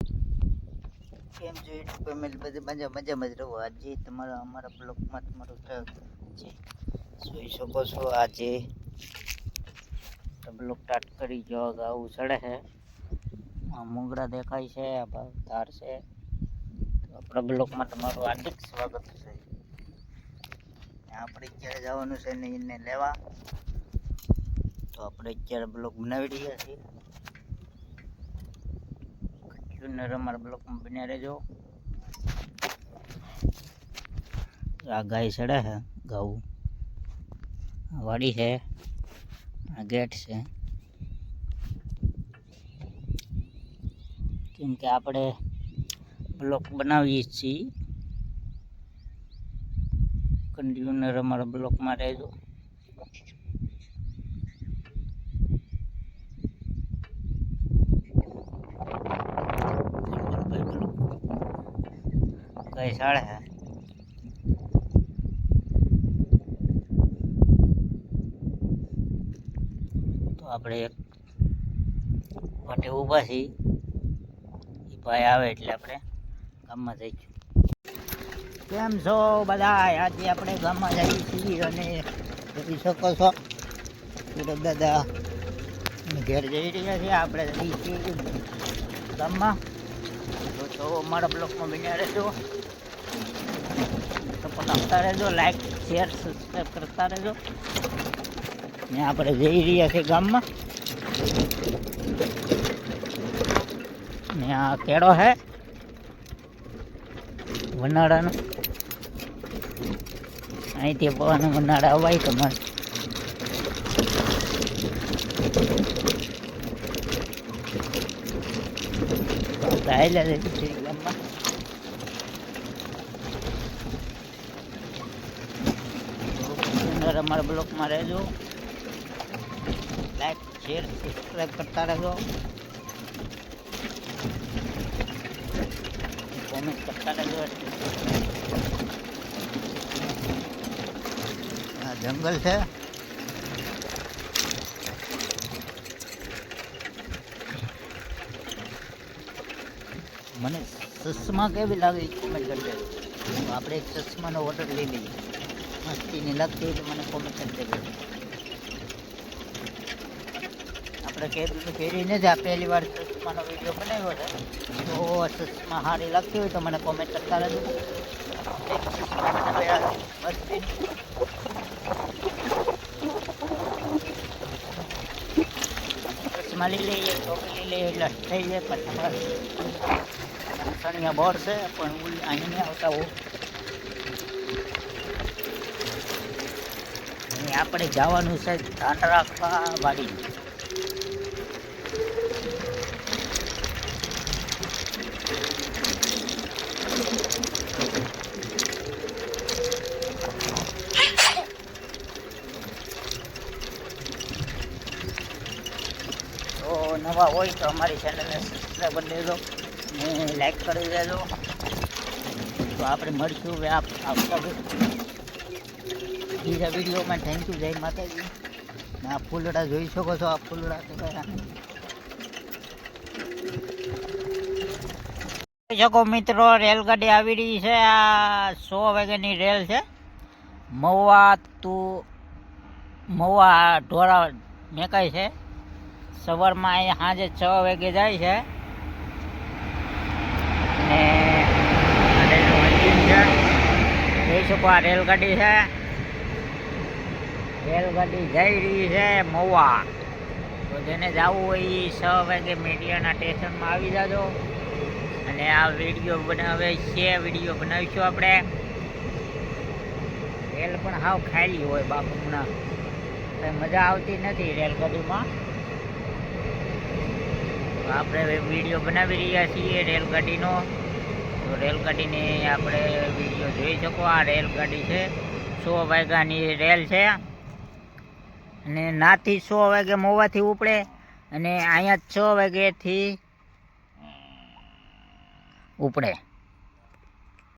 કેમ છો YouTube family? બધે મજામાં જ રહો. આજે તમારા અમારા બ્લોગમાં તમારું સ્વાગત છે. જોઈ શકો છો આજે બ્લોગ સ્ટાર્ટ કરી જો આવું ચડે છે. આ મુંગરા દેખાય છે, આ તાર છે. આપણા બ્લોગમાં તમારું હાર્દિક સ્વાગત છે. આપણે અત્યારે જવાનું છે ને એને લેવા, તો આપણે અત્યારે બ્લોગ બનાવી રહ્યા છીએ. અમારા બ્લોકમાં બન્યા રહેજો. આ ગાય ચડે છે, ઘઉં વાડી છે, આ ગેટ છે. કેમ કે આપણે બ્લોક બનાવીએ છીએ. કન્ટિન્યુઅર અમારા બ્લોકમાં રહેજો. કઈ સાડે છે, તો આપણે એક માટે ઊભા છીએ. એ ભાઈ આવે એટલે આપણે ગામમાં જઈશું. કેમ છો બધા? આજે આપણે ગામમાં જઈએ છીએ અને જોઈ શકો છો સુરત દાદા ઘેર જઈ રહ્યા છીએ. આપણે જઈએ છીએ ગામમાં. તો અમારા બ્લોકમાં બન્યા રહેજો, સપોર્ટ આપતા રહેજો, લાઈક શેર સબસ્ક્રાઈબ કરતા રહેજો. ને આપણે જઈ રહ્યા છીએ ગામમાં. ને આ કેળો છે વનાળાનો. અહીંથી પવન વનાળા અવાય તો મસ્ત. ગામમાં અમારા બ્લોકમાં રહેજો, લાઈક શેર સબસ્ક્રાઈબ કરતા રહેજો, કોમેન્ટ કરતા રહેજો. આ જંગલ છે. મને ચશ્મા કેવી લાગે કોમેન્ટ કરી દેજો. આપણે એક ચશ્માનો ઓર્ડર લઈ લઈએ. મસ્તીની લાગતી હોય તો મને કોમેન્ટ કરી દેજો. આપણે પહેરીને જ આ પહેલી વાર ચશ્માનો વિડીયો બનાવ્યો છે. તો ચશ્મા સારી લાગતી હોય તો મને કોમેન્ટ કરતા રહેજો. ચશ્મા લઈ લઈએ, ટોપી લઈ લઈએ એટલે થઈ જાય. પછી સણિયા બોર છે પણ અહીં નહીં આવતા હોઉં. આપણે જવાનું છે ધ્યાન રાખવા વાડી. તો નવા હોય તો અમારી ચેનલને સબસ્ક્રાઈબ કરી દેજો ને લાઈક કરી દેજો. તો આપણે મળશું હવે આવતા બીજા વિડીયોમાં. થેન્ક યુ, જય માતાજી. ને આ ફૂલડા જોઈ શકો છો. આ ફૂલડા જોઈ શકો મિત્રો, રેલગાડી આવી રહી છે. આ 100 વાગ્યાની રેલ છે. મહુવા ઢોરા મેકાય છે. સવારમાં અહીંયા સાંજે 6 વાગે જાય છે. ને જોઈ શકો આ રેલગાડી છે. રેલગાડી જઈ રહી છે મહુવા. તો જેને જવું હોય એ 6 વાગે મીડિયાના સ્ટેશનમાં આવી જાજો. અને આ વિડીયો બનાવે છે, વિડીયો બનાવીશું આપણે. રેલ પણ હાવ ખાલી હોય બાપુ, હમણાં કંઈ મજા આવતી નથી રેલગાડીમાં. આપણે વિડીયો બનાવી રહ્યા છીએ રેલગાડીનો. તો રેલગાડીને આપણે વિડીયો જોઈ શકો. આ રેલગાડી છે, 100 વાગ્યાની રેલ છે. અને નાથી 100 વાગે મહુવાથી ઉપડે અને અહીંયા 6 વાગ્યાથી ઉપડે.